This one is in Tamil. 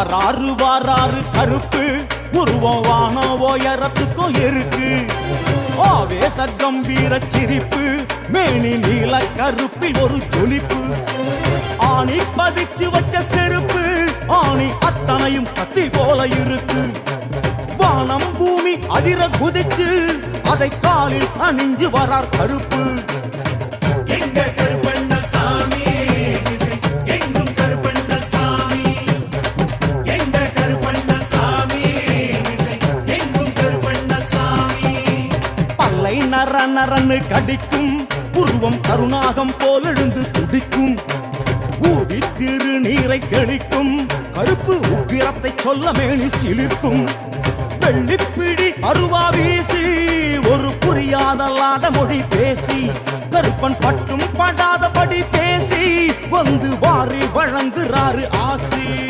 வாராறு வாராறு கருப்பு உருவம் வானோ உயரத்துக்கும் இருக்கு ஆவேச கம்பீர சிரிப்பு மேனி நீல கருப்பில் ஒரு ஜொலிப்பு ஆணி பதிச்சு வச்ச செருப்பு ஆணி அத்தனையும் கத்தி போல இருக்கு வானம் பூமி அதிர குதிச்சு அதை காலில் அணிஞ்சு வரார் கருப்பு நர நரன்னு கடிக்கும் உருவம் கருணாகம் போல் எழுந்து துடிக்கும் ஊதி திருநீரை தெளிக்கும் கருப்பு உக்கிரத்தை சொல்ல மேனி சிலிர்க்கும் வெள்ளிப்பிடி அருவா வீசி ஒரு புரியாதல்லாத மொழி பேசி கருப்பன் பட்டும் படாதபடி பேசி வந்து வாரி வழங்குறாரு ஆசி